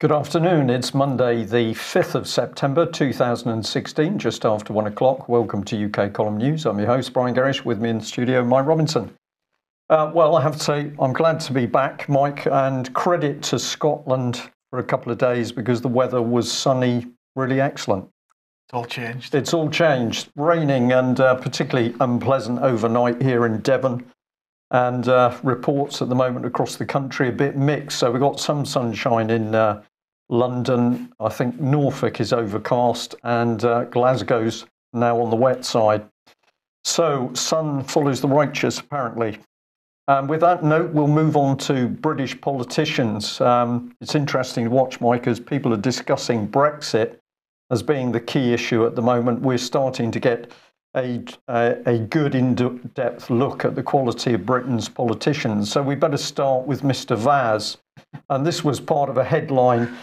Good afternoon. It's Monday, the 5th of September 2016, just after 1 o'clock. Welcome to UK Column News. I'm your host, Brian Gerrish. With me in the studio, Mike Robinson. Well, I have to say, I'm glad to be back, Mike, and credit to Scotland for a couple of days because the weather was sunny, really excellent. It's all changed. It's all changed. Raining and particularly unpleasant overnight here in Devon. And reports at the moment across the country a bit mixed. So we've got some sunshine in London. I think Norfolk is overcast and Glasgow's now on the wet side. So sun follows the righteous, apparently. With that note, we'll move on to British politicians. It's interesting to watch, Mike, as people are discussing Brexit as being the key issue at the moment. We're starting to get a good in-depth look at the quality of Britain's politicians. So we better start with Mr. Vaz. And this was part of a headline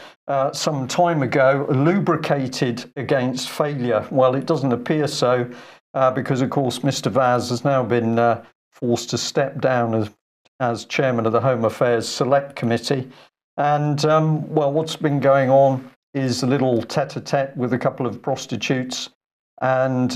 some time ago, lubricated against failure. Well, it doesn't appear so because, of course, Mr. Vaz has now been forced to step down as chairman of the Home Affairs Select Committee. And, well, what's been going on is a little tete-a-tete with a couple of prostitutes. And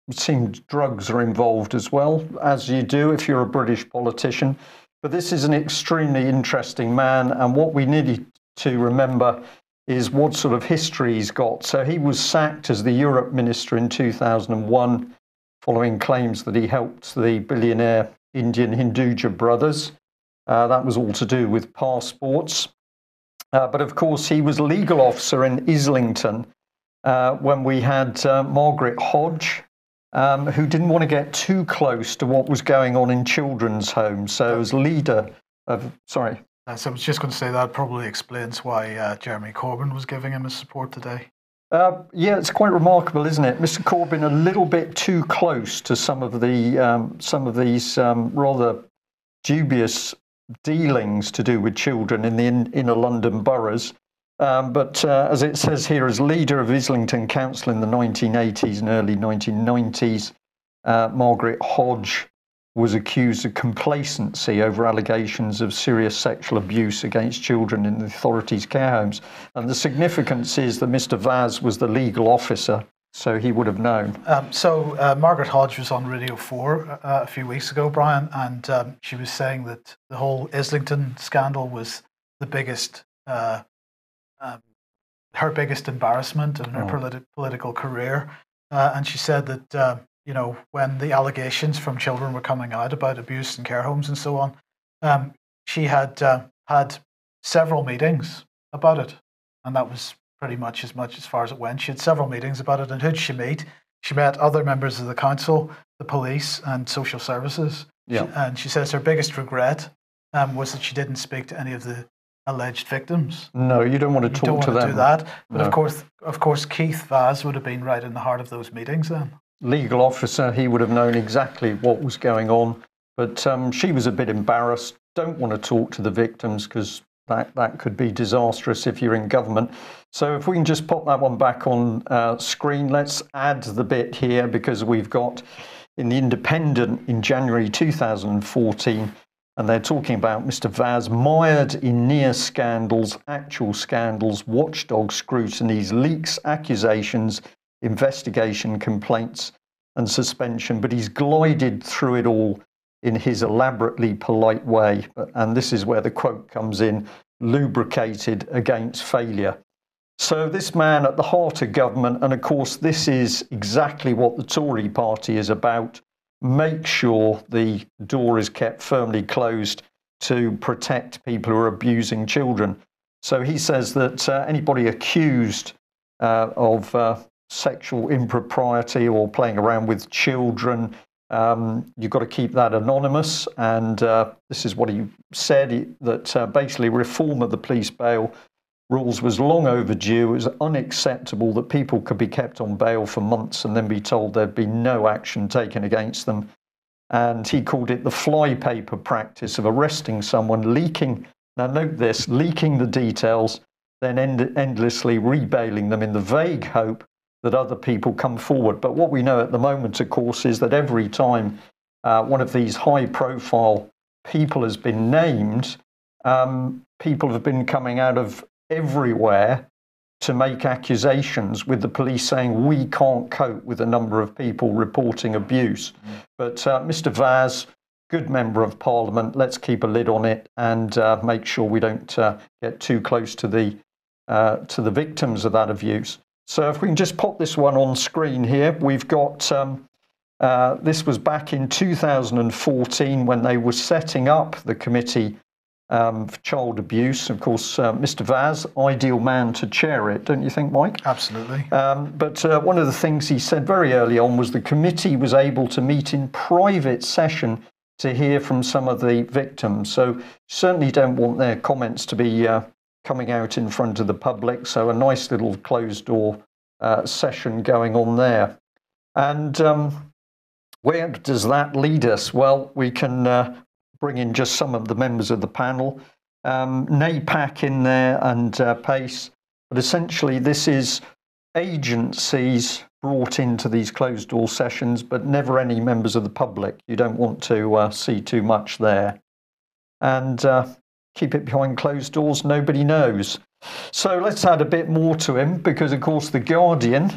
it seems drugs are involved as well, as you do if you're a British politician. But this is an extremely interesting man, and what we need to remember is what sort of history he's got. So he was sacked as the Europe Minister in 2001, following claims that he helped the billionaire Indian Hinduja brothers. That was all to do with passports. But of course, he was legal officer in Islington when we had Margaret Hodge, who didn't want to get too close to what was going on in children's homes. So as leader of, sorry. So I was just going to say that probably explains why Jeremy Corbyn was giving him his support today. Yeah, it's quite remarkable, isn't it? Mr. Corbyn a little bit too close to some of these rather dubious dealings to do with children in the inner London boroughs. But as it says here, as leader of Islington Council in the 1980s and early 1990s, Margaret Hodge was accused of complacency over allegations of serious sexual abuse against children in the authorities' care homes. And the significance is that Mr. Vaz was the legal officer, so he would have known. Margaret Hodge was on Radio 4 a few weeks ago, Brian, and she was saying that the whole Islington scandal was the biggest her biggest embarrassment in her political career. And she said that, when the allegations from children were coming out about abuse in care homes and so on, she had had several meetings about it. And that was pretty much as far as it went. She had several meetings about it. And who did she meet? She met other members of the council, the police and social services. Yeah. And she says her biggest regret was that she didn't speak to any of the alleged victims. No, you don't want to talk to them. You don't want to do that. But no. of course, Keith Vaz would have been right in the heart of those meetings then. Legal officer, he would have known exactly what was going on. But she was a bit embarrassed. Don't want to talk to the victims because that could be disastrous if you're in government. So if we can just pop that one back on screen, let's add the bit here because we've got in the Independent in January 2014, and they're talking about Mr. Vaz mired in near scandals, actual scandals, watchdog scrutinies, leaks, accusations, investigation, complaints and suspension. But he's glided through it all in his elaborately polite way. And this is where the quote comes in, lubricated against failure. So this man at the heart of government, and of course this is exactly what the Tory party is about, make sure the door is kept firmly closed to protect people who are abusing children. So he says that anybody accused of sexual impropriety or playing around with children, you've got to keep that anonymous. And this is what he said, that basically reform of the police bail rules was long overdue. It was unacceptable that people could be kept on bail for months and then be told there'd be no action taken against them. And he called it the flypaper practice of arresting someone, leaking, now note this, leaking the details, then endlessly rebailing them in the vague hope that other people come forward. But what we know at the moment, of course, is that every time one of these high-profile people has been named, people have been coming out of everywhere to make accusations, with the police saying we can't cope with the number of people reporting abuse. But Mr. Vaz, good member of Parliament, let's keep a lid on it and make sure we don't get too close to the victims of that abuse. So if we can just pop this one on screen here, we've got, this was back in 2014 when they were setting up the committee for child abuse. Of course, Mr. Vaz, ideal man to chair it, don't you think, Mike? Absolutely. But one of the things he said very early on was the committee was able to meet in private session to hear from some of the victims. So certainly don't want their comments to be coming out in front of the public. So a nice little closed door session going on there. And where does that lead us? Well, we can bring in just some of the members of the panel. NAPAC in there and PACE. But essentially this is agencies brought into these closed door sessions, but never any members of the public. You don't want to see too much there. And keep it behind closed doors, nobody knows. So let's add a bit more to him, because of course The Guardian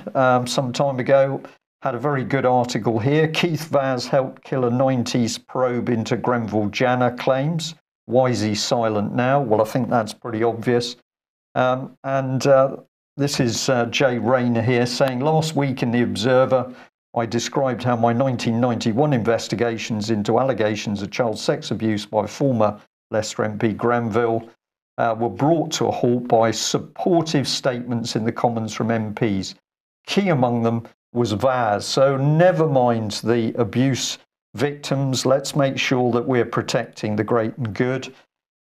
some time ago had a very good article here. Keith Vaz helped kill a 90s probe into Grenville Janner claims. Why is he silent now? Well, I think that's pretty obvious. This is Jay Rayner here saying, last week in The Observer, I described how my 1991 investigations into allegations of child sex abuse by former Leicester MP Grenville were brought to a halt by supportive statements in the Commons from MPs. Key among them was Vaz. So never mind the abuse victims. Let's make sure that we're protecting the great and good.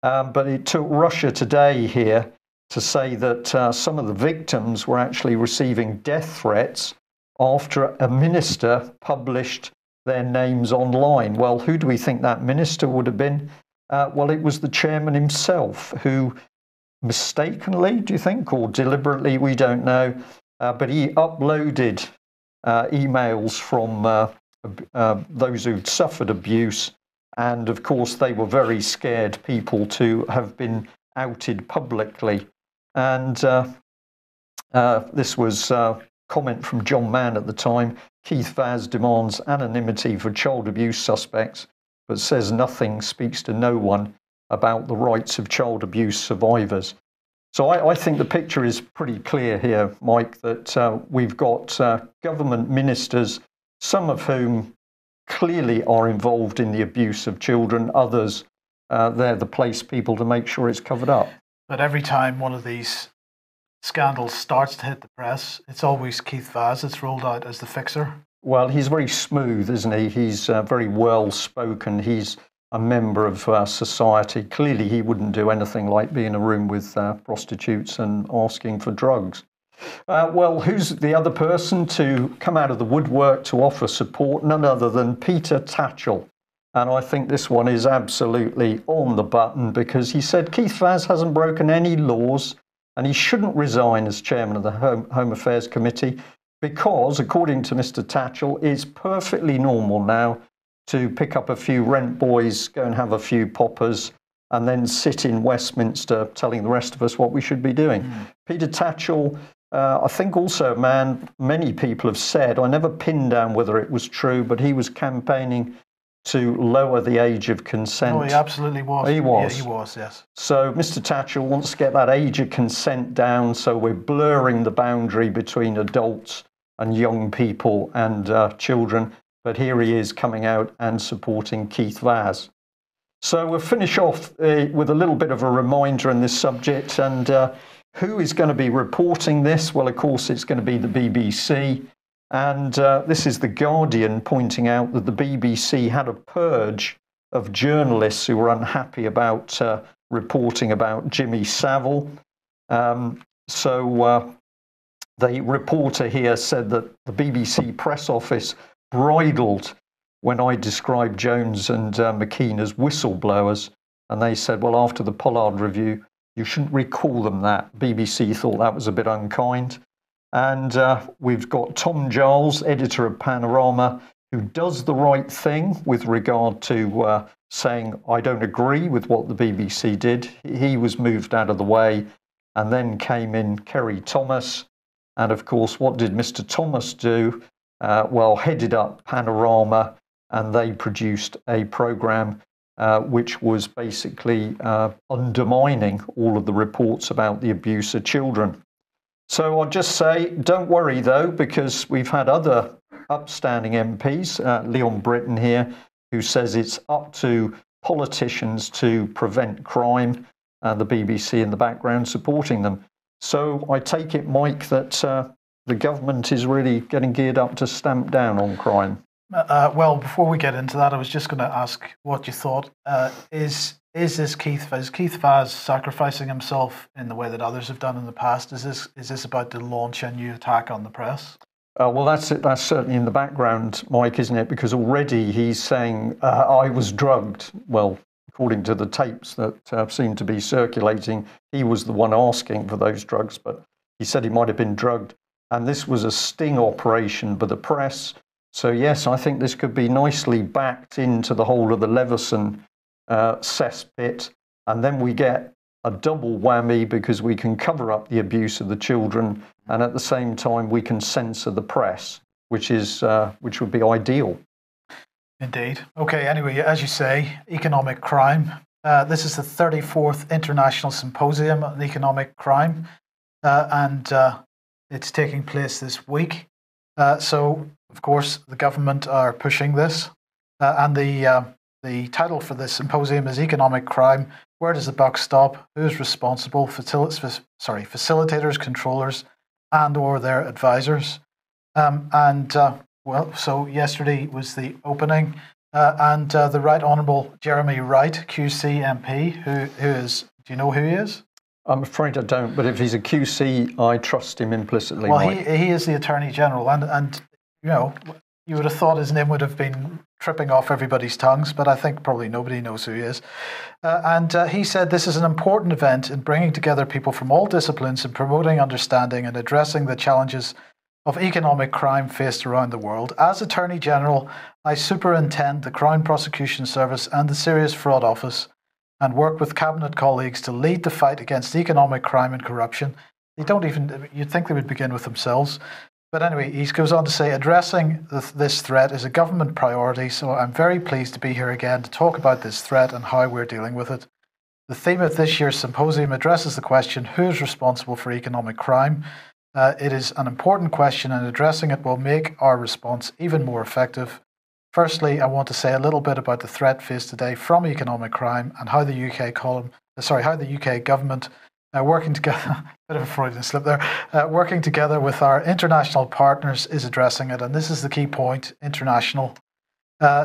But it took Russia Today here to say that some of the victims were actually receiving death threats after a minister published their names online. Well, who do we think that minister would have been? Well, it was the chairman himself, who mistakenly, do you think, or deliberately, we don't know, but he uploaded emails from those who'd suffered abuse. And of course, they were very scared people to have been outed publicly. And this was a comment from John Mann at the time. Keith Vaz demands anonymity for child abuse suspects, but says nothing, speaks to no one about the rights of child abuse survivors. So I think the picture is pretty clear here, Mike, that we've got government ministers, some of whom clearly are involved in the abuse of children, others, they're the place people to make sure it's covered up. But every time one of these scandals starts to hit the press, it's always Keith Vaz that's rolled out as the fixer. Well, he's very smooth, isn't he? He's very well spoken. He's a member of society. Clearly, he wouldn't do anything like be in a room with prostitutes and asking for drugs. Well, who's the other person to come out of the woodwork to offer support? None other than Peter Tatchell. And I think this one is absolutely on the button, because he said Keith Vaz hasn't broken any laws and he shouldn't resign as chairman of the Home Affairs Committee, because, according to Mr. Tatchell, it's perfectly normal now to pick up a few rent boys, go and have a few poppers, and then sit in Westminster telling the rest of us what we should be doing. Peter Tatchell, I think also a man many people have said, I never pinned down whether it was true, but he was campaigning to lower the age of consent. Oh, he absolutely was. He was. Yeah, he was, yes. So Mr. Tatchell wants to get that age of consent down, so we're blurring the boundary between adults and young people and children. But here he is coming out and supporting Keith Vaz. So we'll finish off with a little bit of a reminder on this subject. And who is going to be reporting this? Well, of course, it's going to be the BBC. And this is The Guardian pointing out that the BBC had a purge of journalists who were unhappy about reporting about Jimmy Savile. So the reporter here said that the BBC press office bridled when I described Jones and McKean as whistleblowers. And they said, well, after the Pollard review, you shouldn't recall them that. BBC thought that was a bit unkind. And we've got Tom Giles, editor of Panorama, who does the right thing with regard to saying, I don't agree with what the BBC did. He was moved out of the way. And then came in Kerry Thomas. And of course, what did Mr. Thomas do? Well, headed up Panorama, and they produced a programme which was basically undermining all of the reports about the abuse of children. So I'll just say, don't worry though, because we've had other upstanding MPs, Leon Britton here, who says it's up to politicians to prevent crime, the BBC in the background supporting them. So I take it, Mike, that the government is really getting geared up to stamp down on crime. Well, before we get into that, I was just going to ask what you thought. Is Keith Vaz sacrificing himself in the way that others have done in the past? Is this about to launch a new attack on the press? Well, that's certainly in the background, Mike, isn't it? Because already he's saying, I was drugged. Well, according to the tapes that seem to be circulating, he was the one asking for those drugs, but he said he might have been drugged. And this was a sting operation by the press. So, yes, I think this could be nicely backed into the whole of the Leveson cesspit. And then we get a double whammy because we can cover up the abuse of the children, and at the same time we can censor the press, which would be ideal. Indeed. Okay, anyway, as you say, economic crime. This is the 34th International Symposium on Economic Crime, and it's taking place this week. So, of course, the government are pushing this, and the title for this symposium is Economic Crime. Where does the buck stop? Who's responsible? Facilitators, controllers, and/or their advisors. So yesterday was the opening, and the Right Honourable Jeremy Wright, QC MP, who is, do you know who he is? I'm afraid I don't, but if he's a QC, I trust him implicitly. Well, he is the Attorney General, and you know, you would have thought his name would have been tripping off everybody's tongues, but I think probably nobody knows who he is. And he said this is an important event in bringing together people from all disciplines and promoting understanding and addressing the challenges of economic crime faced around the world. As Attorney General, I superintend the Crown Prosecution Service and the Serious Fraud Office and work with Cabinet colleagues to lead the fight against economic crime and corruption. You'd think they would begin with themselves. But anyway, he goes on to say, addressing this threat is a government priority, so I'm very pleased to be here again to talk about this threat and how we're dealing with it. The theme of this year's symposium addresses the question, who is responsible for economic crime? It is an important question, and addressing it will make our response even more effective. Firstly, I want to say a little bit about the threat faced today from economic crime and how the UK government working together, bit of a Freudian slip there, working together with our international partners is addressing it. And this is the key point, international.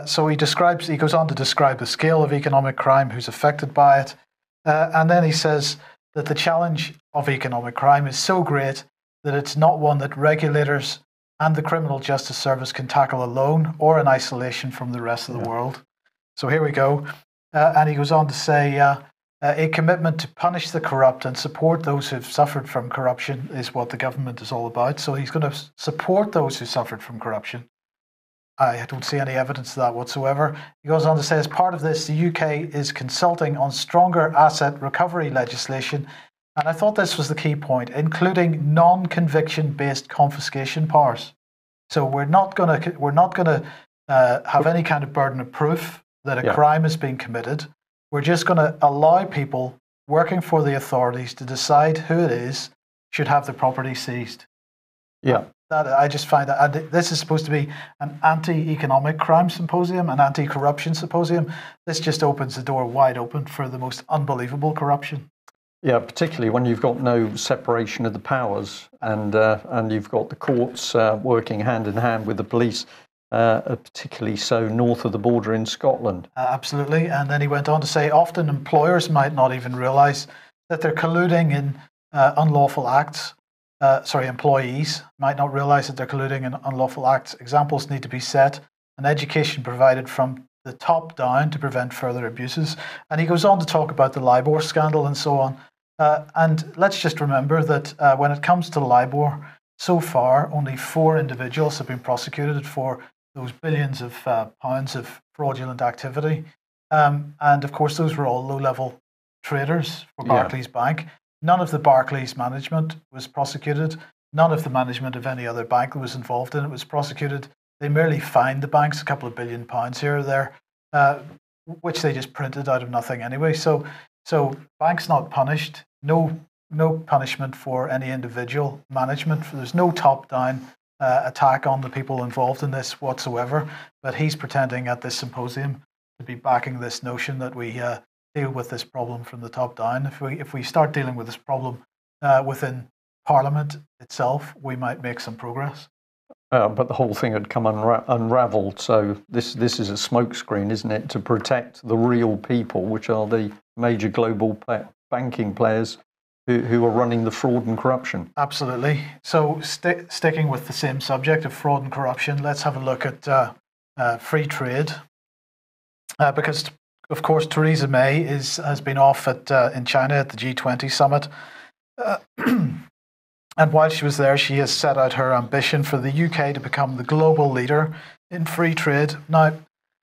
So he goes on to describe the scale of economic crime, who's affected by it. And then he says that the challenge of economic crime is so great that it's not one that regulators and the criminal justice service can tackle alone or in isolation from the rest of the world. So here we go. And he goes on to say, a commitment to punish the corrupt and support those who've suffered from corruption is what the government is all about. So he's going to support those who suffered from corruption. I don't see any evidence of that whatsoever. He goes on to say, as part of this, the UK is consulting on stronger asset recovery legislation. And I thought this was the key point, including non-conviction based confiscation powers. So we're not going to have any kind of burden of proof that a crime has been committed. We're just going to allow people working for the authorities to decide who it is should have the property seized. Yeah. I just find that this is supposed to be an anti-economic crime symposium, an anti-corruption symposium. This just opens the door wide open for the most unbelievable corruption. Yeah, particularly when you've got no separation of the powers, and you've got the courts working hand in hand with the police. Particularly so north of the border in Scotland. Absolutely. And then he went on to say, often employers might not even realise that they're colluding in unlawful acts. Employees might not realise that they're colluding in unlawful acts. Examples need to be set and education provided from the top down to prevent further abuses. And he goes on to talk about the LIBOR scandal and so on. And let's just remember that when it comes to LIBOR, so far only 4 individuals have been prosecuted for those billions of pounds of fraudulent activity. And of course, those were all low-level traders for Barclays Bank. None of the Barclays management was prosecuted. None of the management of any other bank that was involved in it was prosecuted. They merely fined the banks a couple of £1 billion here or there, which they just printed out of nothing anyway. So banks not punished. No punishment for any individual management. There's no top-down attack on the people involved in this whatsoever. But he's pretending at this symposium to be backing this notion that we deal with this problem from the top down. If we start dealing with this problem within Parliament itself, we might make some progress. But the whole thing had come unravelled. So this is a smokescreen, isn't it, to protect the real people, which are the major global banking players who are running the fraud and corruption. Absolutely. So sticking with the same subject of fraud and corruption, let's have a look at free trade. Because, of course, Theresa May has been off in China at the G20 summit. And while she was there, she has set out her ambition for the UK to become the global leader in free trade. Now,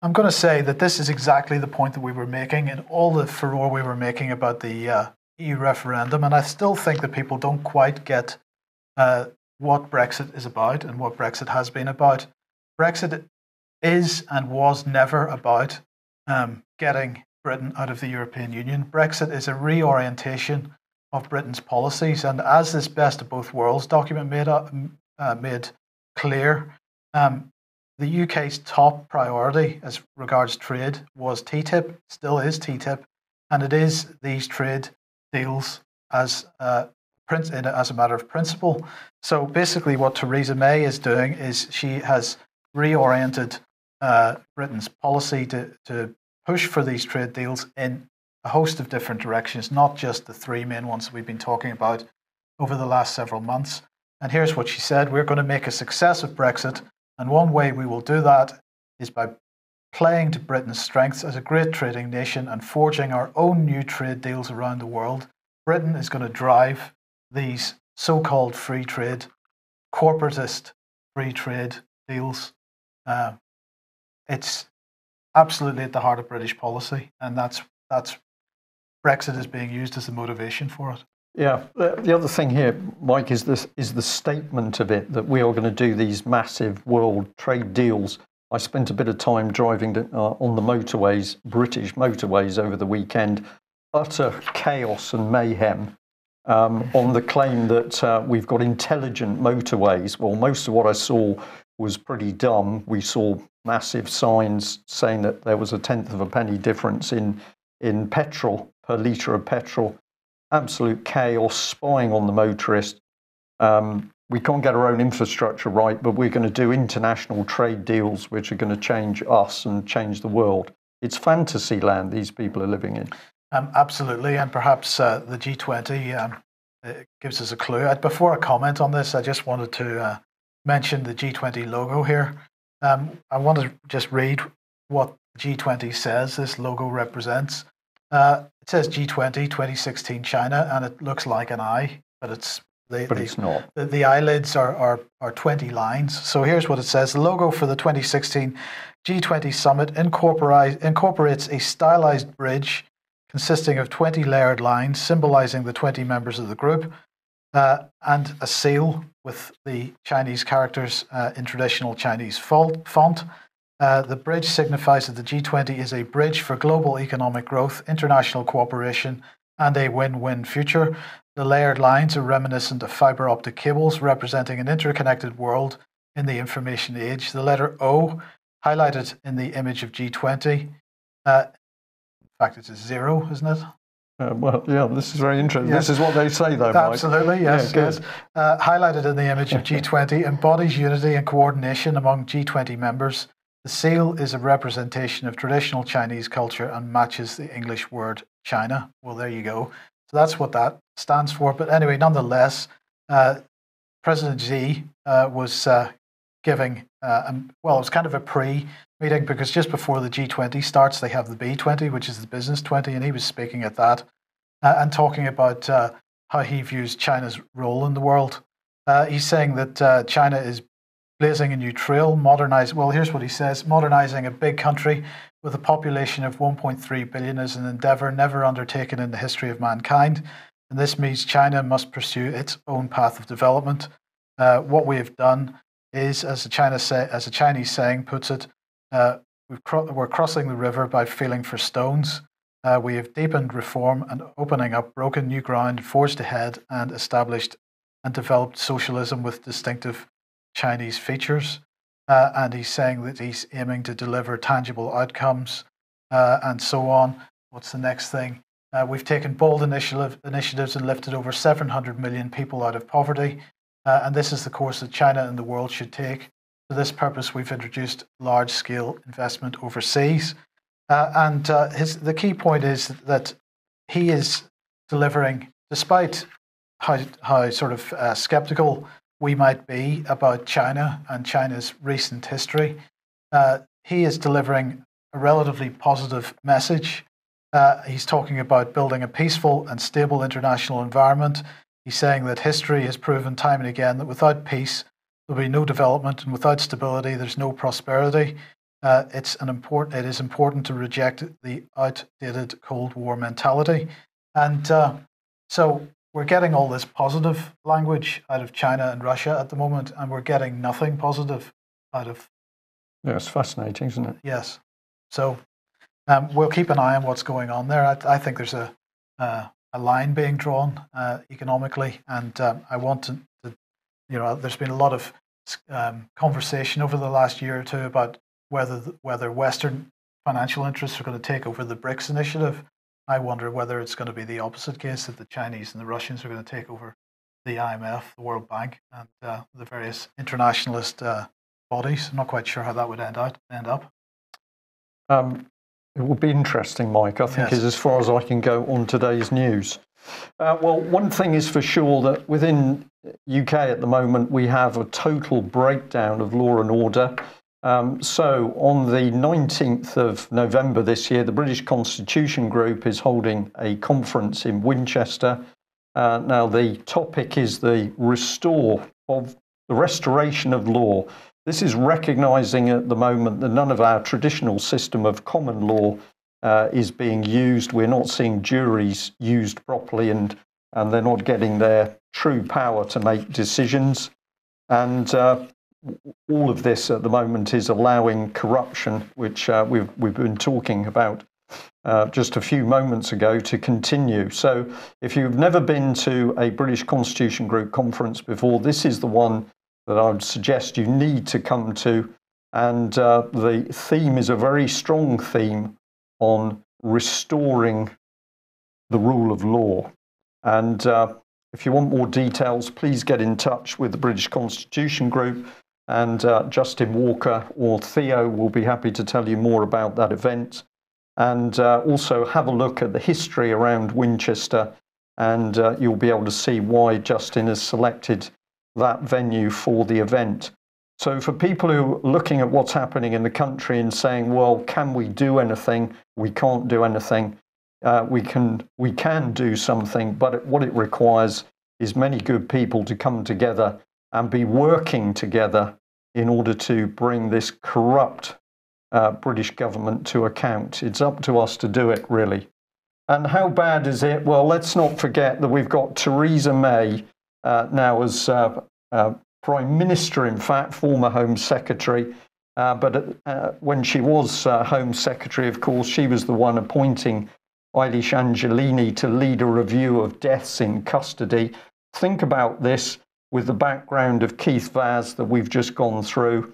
I'm going to say that this is exactly the point that we were making in all the furore we were making about the EU referendum. And I still think that people don't quite get what Brexit is about and what Brexit has been about. Brexit is and was never about getting Britain out of the European Union. Brexit is a reorientation of Britain's policies, and as this best of both worlds document made clear, the UK's top priority as regards trade was TTIP, still is TTIP, and it is these trade deals as a matter of principle. So basically what Theresa May is doing is she has reoriented Britain's policy to push for these trade deals in a host of different directions, not just the three main ones that we've been talking about over the last several months. And here's what she said: we're going to make a success of Brexit, and one way we will do that is by playing to Britain's strengths as a great trading nation and forging our own new trade deals around the world. Britain is going to drive these so-called free trade, corporatist free trade deals. It's absolutely at the heart of British policy, and that's Brexit is being used as a motivation for it. Yeah, the other thing here, Mike, is the statement of it that we are going to do these massive world trade deals. I spent a bit of time driving on the motorways, British motorways, over the weekend. Utter chaos and mayhem on the claim that we've got intelligent motorways. Well, most of what I saw was pretty dumb. We saw massive signs saying that there was a tenth of a penny difference in petrol per litre of petrol. Absolute chaos, spying on the motorist. We can't get our own infrastructure right, but we're going to do international trade deals which are going to change us and change the world. It's fantasy land these people are living in. Absolutely, and perhaps the G20 gives us a clue. Before I comment on this, I just wanted to mention the G20 logo here. I want to just read what G20 says this logo represents. It says G20 2016 China, and it looks like an eye, but it's not. The eyelids are 20 lines. So here's what it says. The logo for the 2016 G20 summit incorporates a stylized bridge consisting of 20 layered lines symbolizing the 20 members of the group, and a seal with the Chinese characters in traditional Chinese font. The bridge signifies that the G20 is a bridge for global economic growth, international cooperation, and a win-win future. The layered lines are reminiscent of fiber optic cables representing an interconnected world in the information age. The letter O, highlighted in the image of G20, in fact, it's a 0, isn't it? Well, yeah, this is very interesting. Yeah. This is what they say, though, Mike. Absolutely, yes. Yeah, yes. Highlighted in the image of G20 embodies unity and coordination among G20 members. The seal is a representation of traditional Chinese culture and matches the English word China. Well, there you go. So that's what that stands for. But anyway, nonetheless, President Xi was giving, it was kind of a pre-meeting, because just before the G20 starts, they have the B20, which is the business 20, and he was speaking at that and talking about how he views China's role in the world. He's saying that China is blazing a new trail, here's what he says: modernizing a big country with a population of 1.3 billion is an endeavor never undertaken in the history of mankind. and this means China must pursue its own path of development. What we have done is, as a Chinese saying puts it, we're crossing the river by feeling for stones. We have deepened reform and opening up broken new ground, forged ahead and established and developed socialism with distinctive Chinese features. And he's saying that he's aiming to deliver tangible outcomes and so on. What's the next thing? We've taken bold initiatives and lifted over 700 million people out of poverty. And this is the course that China and the world should take. For this purpose, we've introduced large-scale investment overseas. The key point is that he is delivering, despite how sort of skeptical we might be about China and China's recent history, he is delivering a relatively positive message. He's talking about building a peaceful and stable international environment. He's saying that history has proven time and again that without peace, there'll be no development, and without stability, there's no prosperity. It is important to reject the outdated Cold War mentality. And so we're getting all this positive language out of China and Russia at the moment, and we're getting nothing positive out of... Yeah, it's fascinating, isn't it? Yes. So we'll keep an eye on what's going on there. I think there's a line being drawn economically, and I want to, there's been a lot of conversation over the last year or two about whether Western financial interests are going to take over the BRICS initiative. I wonder whether it's going to be the opposite case, that the Chinese and the Russians are going to take over the IMF, the World Bank, and the various internationalist bodies. I'm not quite sure how that would end up. It will be interesting, Mike, I think, is as far as I can go on today's news. Well, one thing is for sure, that within UK at the moment, we have a total breakdown of law and order. So on the 19th of November this year, the British Constitution Group is holding a conference in Winchester. Now, the topic is the restoration of law. This is recognising at the moment that none of our traditional system of common law is being used. We're not seeing juries used properly, and they're not getting their true power to make decisions. And all of this at the moment is allowing corruption, which we've been talking about just a few moments ago, to continue. So if you've never been to a British Constitution Group conference before, this is the one that I would suggest you need to come to. And the theme is a very strong theme on restoring the rule of law. And if you want more details, please get in touch with the British Constitution Group, and Justin Walker or Theo will be happy to tell you more about that event. And also have a look at the history around Winchester, and you'll be able to see why Justin has selected that venue for the event. So for people who are looking at what's happening in the country and saying, well, can we do anything? We can't do anything. We can do something, but what it requires is many good people to come together and be working together in order to bring this corrupt British government to account. It's up to us to do it, really. And how bad is it? Well, let's not forget that we've got Theresa May now as Prime Minister, in fact, former Home Secretary. But when she was Home Secretary, of course, she was the one appointing Eilish Angelini to lead a review of deaths in custody. Think about this with the background of Keith Vaz that we've just gone through.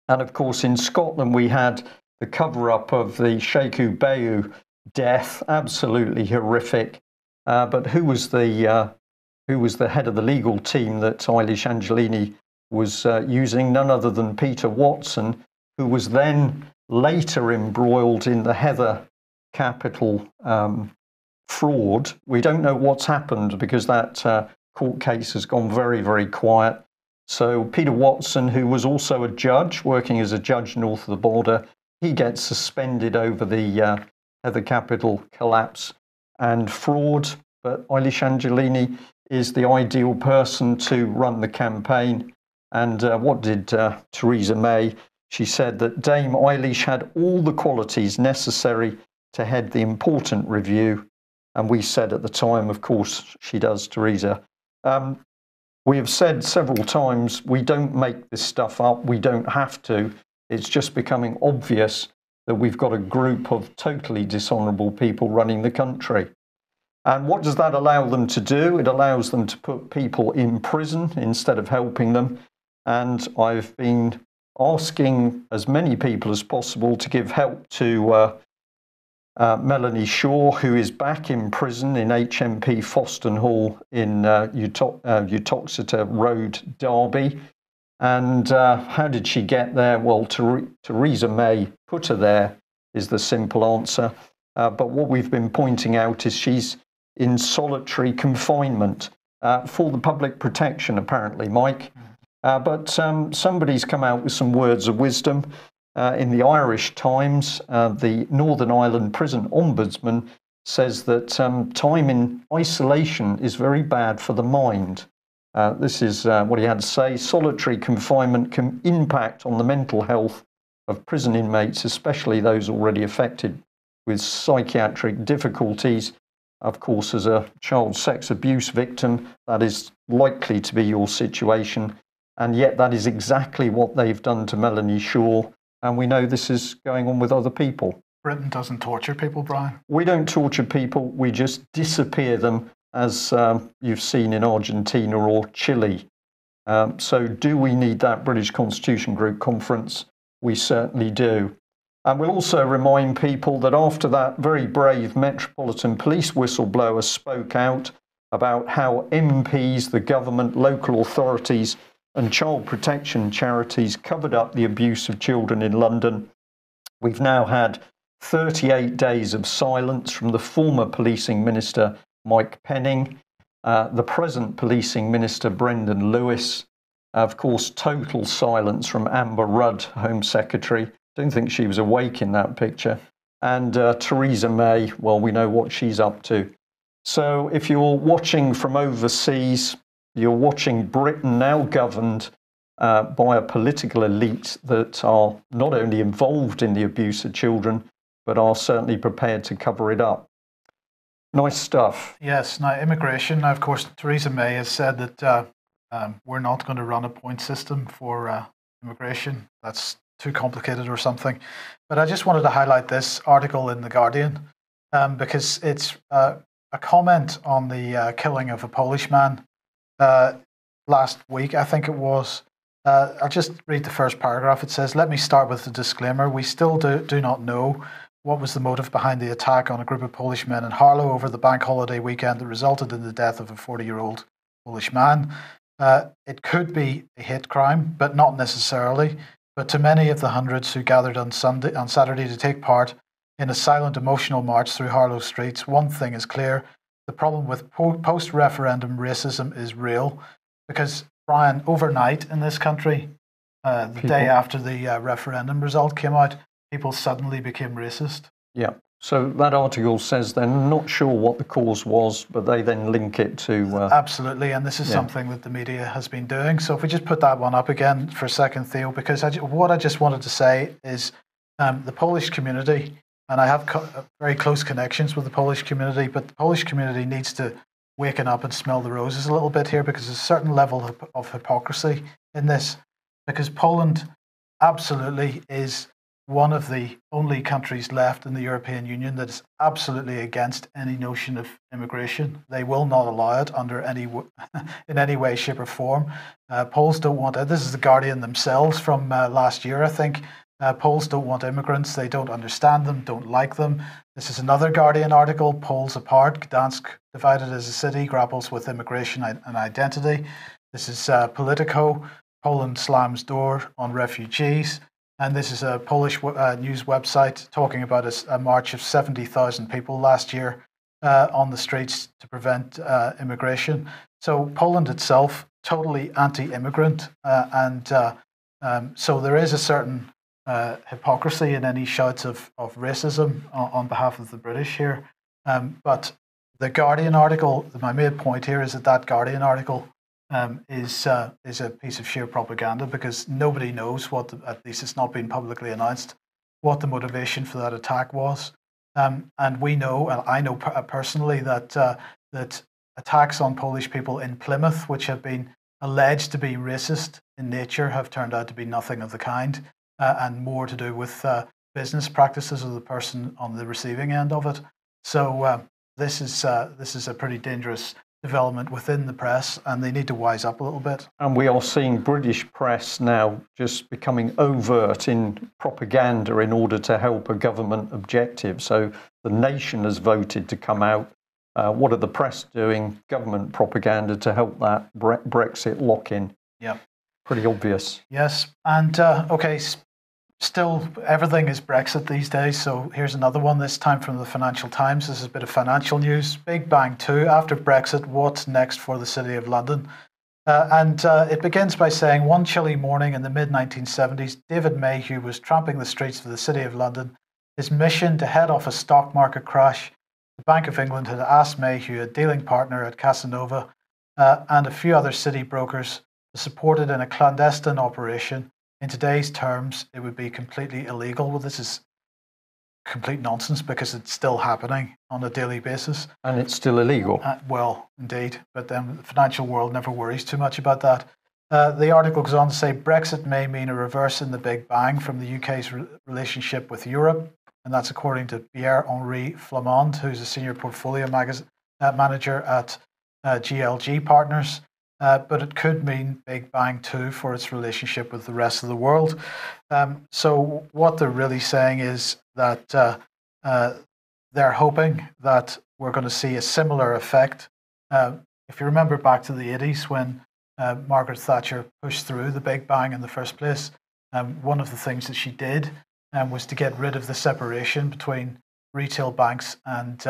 And of course, in Scotland, we had the cover-up of the Sheikh Bayu death, absolutely horrific. But who was the head of the legal team that Eilish Angelini was using? None other than Peter Watson, who was then later embroiled in the Heather Capital fraud. We don't know what's happened because that court case has gone very, very quiet. So Peter Watson, who was also a judge, working as a judge north of the border, he gets suspended over the Heather Capital collapse and fraud. But Eilish Angelini is the ideal person to run the campaign. And what did Theresa May? She said that Dame Eilish had all the qualities necessary to head the important review. And we said at the time, of course, she does, Theresa. We have said several times, we don't make this stuff up. We don't have to. It's just becoming obvious that we've got a group of totally dishonourable people running the country. And what does that allow them to do? It allows them to put people in prison instead of helping them. And I've been asking as many people as possible to give help to Melanie Shaw, who is back in prison in HMP Foston Hall in Uttoxeter Road, Derby. And how did she get there? Well, Theresa May put her there, is the simple answer. But what we've been pointing out is she's in solitary confinement for the public protection, apparently, Mike. But somebody's come out with some words of wisdom. In the Irish Times, the Northern Ireland Prison Ombudsman says that time in isolation is very bad for the mind. This is what he had to say. Solitary confinement can impact on the mental health of prison inmates, especially those already affected with psychiatric difficulties. Of course, as a child sex abuse victim, that is likely to be your situation. And yet that is exactly what they've done to Melanie Shaw. And we know this is going on with other people. Britain doesn't torture people, Brian. We don't torture people. We just disappear them, as you've seen in Argentina or Chile. So do we need that British Constitution Group conference? We certainly do. And we'll also remind people that after that very brave Metropolitan Police whistleblower spoke out about how MPs, the government, local authorities and child protection charities covered up the abuse of children in London, we've now had 38 days of silence from the former policing minister, Mike Penning, the present policing minister, Brendan Lewis, of course, total silence from Amber Rudd, Home Secretary. Don't think she was awake in that picture. And Theresa May, well, we know what she's up to. So if you're watching from overseas, you're watching Britain now governed by a political elite that are not only involved in the abuse of children, but are certainly prepared to cover it up. Nice stuff. Yes. Now, immigration. Now, of course, Theresa May has said that we're not going to run a point system for immigration. That's too complicated or something. But I just wanted to highlight this article in The Guardian because it's a comment on the killing of a Polish man last week, I think it was. I'll just read the first paragraph. It says, "Let me start with the disclaimer. We still do not know what was the motive behind the attack on a group of Polish men in Harlow over the bank holiday weekend that resulted in the death of a 40-year-old Polish man. It could be a hate crime, but not necessarily. But to many of the hundreds who gathered on Saturday to take part in a silent, emotional march through Harlow streets, one thing is clear. The problem with post-referendum racism is real." Because, Brian, overnight in this country, the day after the referendum result came out, people suddenly became racist. Yeah. So that article says they're not sure what the cause was, but they then link it to... Absolutely, and this is something that the media has been doing. So if we just put that one up again for a second, Theo, because what I just wanted to say is the Polish community, and I have very close connections with the Polish community, but the Polish community needs to waken up and smell the roses a little bit here, because there's a certain level of hypocrisy in this, because Poland absolutely is one of the only countries left in the European Union that is absolutely against any notion of immigration. They will not allow it under in any way, shape or form. Poles don't want it. This is the Guardian themselves from last year, I think. Poles don't want immigrants. They don't understand them, don't like them. This is another Guardian article, Poles apart. Gdansk, divided as a city, grapples with immigration and identity. This is Politico. Poland slams door on refugees. And this is a Polish news website talking about a march of 70,000 people last year on the streets to prevent immigration. So Poland itself, totally anti-immigrant. So there is a certain hypocrisy in any shouts of racism on behalf of the British here. But the Guardian article, my main point here is that Guardian article is a piece of sheer propaganda, because nobody knows at least it's not been publicly announced, what the motivation for that attack was. And we know, and I know personally, that that attacks on Polish people in Plymouth, which have been alleged to be racist in nature, have turned out to be nothing of the kind, and more to do with business practices of the person on the receiving end of it. So this is a pretty dangerous development within the press, and they need to wise up a little bit. And we are seeing British press now just becoming overt in propaganda in order to help a government objective. So the nation has voted to come out. What are the press doing? Government propaganda to help that Brexit lock-in. Yeah. Pretty obvious. Yes. And okay, still everything is Brexit these days. So here's another one, this time from the Financial Times. This is a bit of financial news. Big Bang 2. After Brexit, what's next for the City of London? And it begins by saying, one chilly morning in the mid-1970s, David Mayhew was tramping the streets of the City of London. His mission to head off a stock market crash. The Bank of England had asked Mayhew, a dealing partner at Casanova, and a few other city brokers, to support it in a clandestine operation. In today's terms, it would be completely illegal. Well, this is complete nonsense because it's still happening on a daily basis. And it's still illegal. Well, indeed. But then the financial world never worries too much about that. The article goes on to say Brexit may mean a reverse in the Big Bang from the UK's relationship with Europe. And that's according to Pierre-Henri Flamand, who's a senior portfolio manager at GLG Partners. But it could mean Big Bang 2 for its relationship with the rest of the world. So what they're really saying is that they're hoping that we're going to see a similar effect. If you remember back to the 80s when Margaret Thatcher pushed through the Big Bang in the first place, one of the things that she did was to get rid of the separation between retail banks and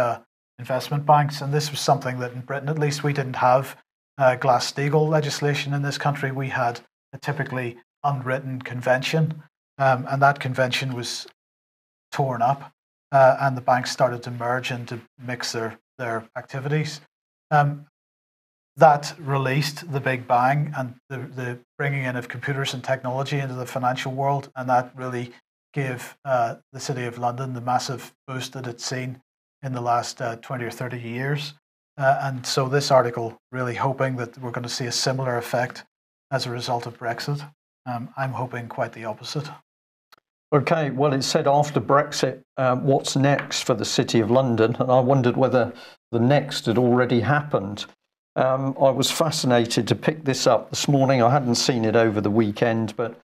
investment banks. And this was something that in Britain, at least, we didn't have Glass-Steagall legislation in this country. We had a typically unwritten convention, and that convention was torn up, and the banks started to merge and to mix their activities. That released the Big Bang and the bringing in of computers and technology into the financial world, and that really gave the City of London the massive boost that it's seen in the last 20 or 30 years. And so this article really hoping that we're going to see a similar effect as a result of Brexit. I'm hoping quite the opposite. Okay, well, it said after Brexit, what's next for the City of London? And I wondered whether the next had already happened. I was fascinated to pick this up this morning. I hadn't seen it over the weekend, but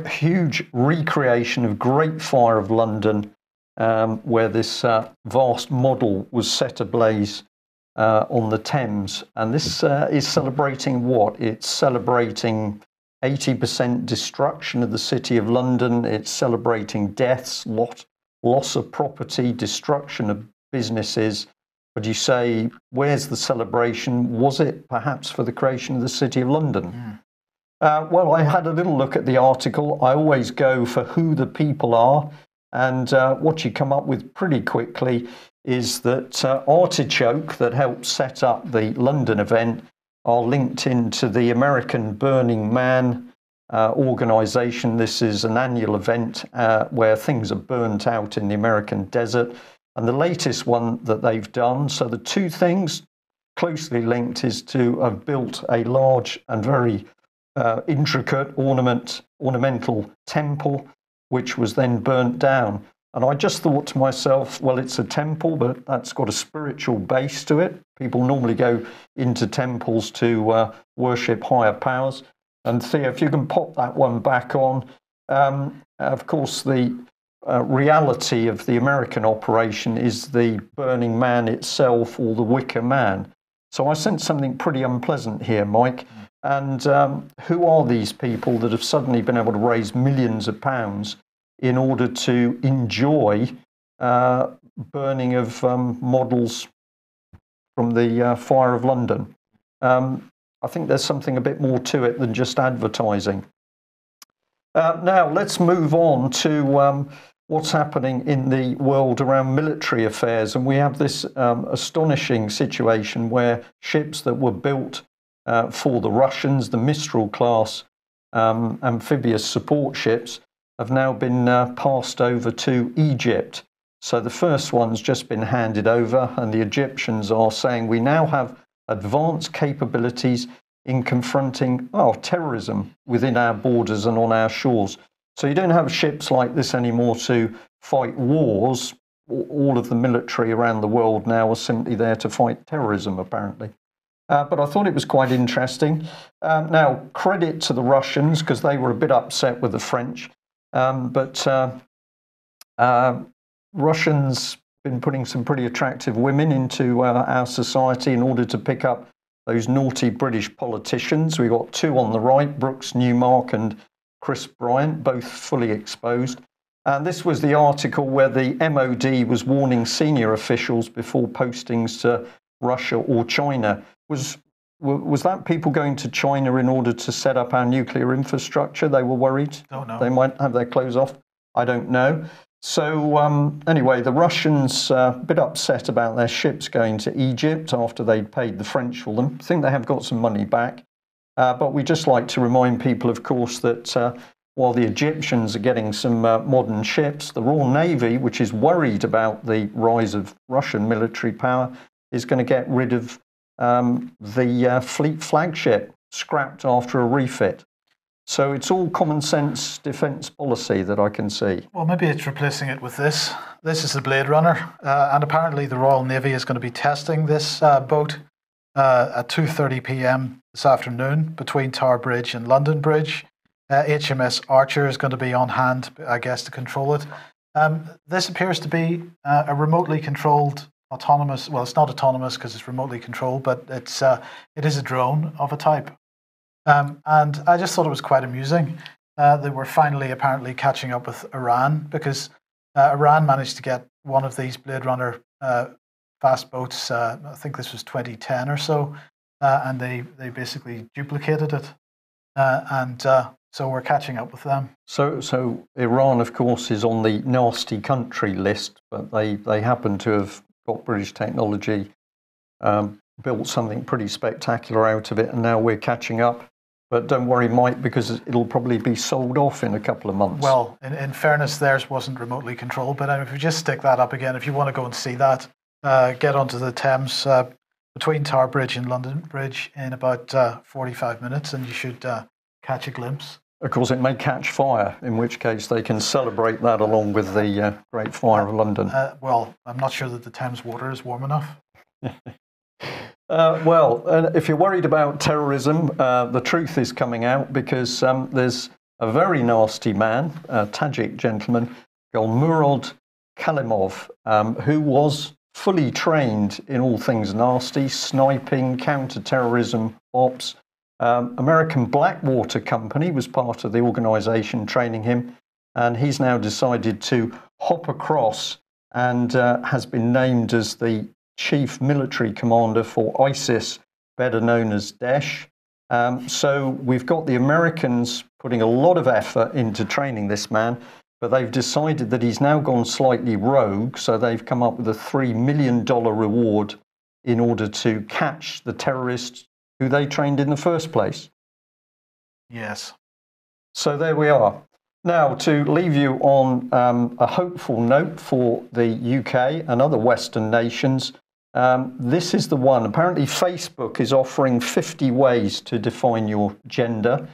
huge recreation of Great Fire of London, where this vast model was set ablaze on the Thames. And this is celebrating what? It's celebrating 80% destruction of the City of London. It's celebrating deaths, loss of property, destruction of businesses. But you say, where's the celebration? Was it perhaps for the creation of the City of London? Well, I had a little look at the article. I always go for who the people are. And what you come up with pretty quickly is that Artichoke, that helped set up the London event, are linked into the American Burning Man organisation. This is an annual event where things are burnt out in the American desert. And the latest one that they've done, so the two things closely linked, is to have built a large and very intricate ornamental temple, which was then burnt down. And I just thought to myself, well, it's a temple, but that's got a spiritual base to it. People normally go into temples to worship higher powers. And Theo, if you can pop that one back on. Of course, the reality of the American operation is the Burning Man itself, or the Wicker Man. So I sense something pretty unpleasant here, Mike. And who are these people that have suddenly been able to raise millions of pounds in order to enjoy burning of models from the Fire of London? I think there's something a bit more to it than just advertising. Now, let's move on to what's happening in the world around military affairs. And we have this astonishing situation where ships that were built for the Russians, the Mistral class amphibious support ships, have now been passed over to Egypt. So the first one's just been handed over, and the Egyptians are saying we now have advanced capabilities in confronting terrorism within our borders and on our shores. So you don't have ships like this anymore to fight wars. All of the military around the world now are simply there to fight terrorism, apparently. But I thought it was quite interesting. Now, credit to the Russians, because they were a bit upset with the French. Russians been putting some pretty attractive women into our society in order to pick up those naughty British politicians. We got two on the right, Brooks Newmark and Chris Bryant, both fully exposed. And this was the article where the MOD was warning senior officials before postings to Russia or China. Was that people going to China in order to set up our nuclear infrastructure? They were worried? Don't know. They might have their clothes off? I don't know. So anyway, the Russians a bit upset about their ships going to Egypt after they'd paid the French for them. I think they have got some money back. But we just like to remind people, of course, that while the Egyptians are getting some modern ships, the Royal Navy, which is worried about the rise of Russian military power, is going to get rid of the fleet flagship, scrapped after a refit. So it's all common sense defence policy that I can see. Well, maybe it's replacing it with this. This is the Blade Runner, and apparently the Royal Navy is going to be testing this boat at 2:30 p.m. this afternoon between Tower Bridge and London Bridge. HMS Archer is going to be on hand, I guess, to control it. This appears to be a remotely controlled autonomous. Well, it's not autonomous because it's remotely controlled, but it is a drone of a type. And I just thought it was quite amusing. They were finally apparently catching up with Iran, because Iran managed to get one of these Blade Runner fast boats. I think this was 2010 or so, and they basically duplicated it. So we're catching up with them. So Iran, of course, is on the nasty country list, but they happen to have got British technology, built something pretty spectacular out of it, and now we're catching up. But don't worry, Mike, because it'll probably be sold off in a couple of months. Well, in fairness, theirs wasn't remotely controlled, but if you just stick that up again, if you want to go and see that, get onto the Thames between Tower Bridge and London Bridge in about 45 minutes, and you should catch a glimpse. Of course, it may catch fire, in which case they can celebrate that along with the Great Fire of London. Well, I'm not sure that the Thames water is warm enough. If you're worried about terrorism, the truth is coming out, because there's a very nasty man, a Tajik gentleman, called Murad Kalimov, who was fully trained in all things nasty, sniping, counter-terrorism ops. American Blackwater Company was part of the organisation training him, and he's now decided to hop across and has been named as the chief military commander for ISIS, better known as Daesh. So we've got the Americans putting a lot of effort into training this man, but they've decided that he's now gone slightly rogue, so they've come up with a $3 million reward in order to catch the terrorists who they trained in the first place. Yes. So there we are. Now, to leave you on a hopeful note for the UK and other Western nations, this is the one. Apparently, Facebook is offering 50 ways to define your gender.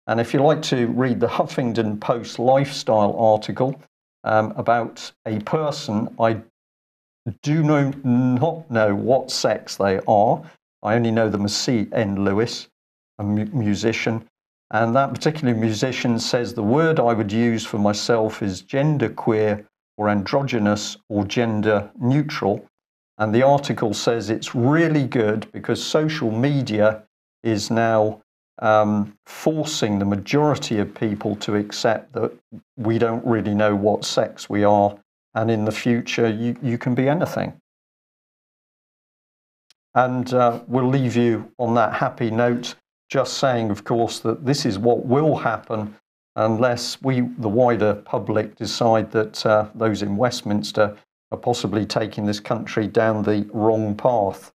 And if you like to read the Huffington Post lifestyle article about a person, I do not know what sex they are. I only know them as C.N. Lewis, a musician. And that particular musician says the word I would use for myself is genderqueer or androgynous or gender neutral. And the article says it's really good because social media is now forcing the majority of people to accept that we don't really know what sex we are. And in the future, you can be anything. And we'll leave you on that happy note, just saying, of course, that this is what will happen unless we, the wider public, decide that those in Westminster are possibly taking this country down the wrong path.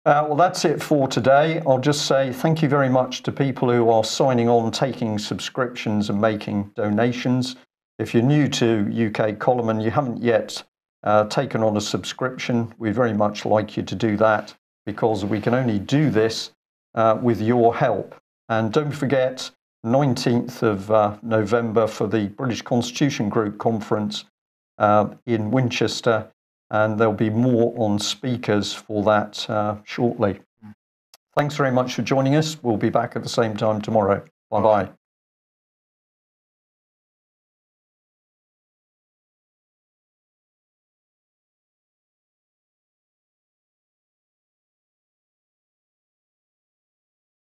Well, that's it for today. I'll just say thank you very much to people who are signing on, taking subscriptions and making donations. If you're new to UK Column and you haven't yet taken on a subscription, we'd very much like you to do that, because we can only do this with your help. And don't forget, 19th of November for the British Constitution Group conference in Winchester, and there'll be more on speakers for that shortly. Thanks very much for joining us. We'll be back at the same time tomorrow. Bye-bye.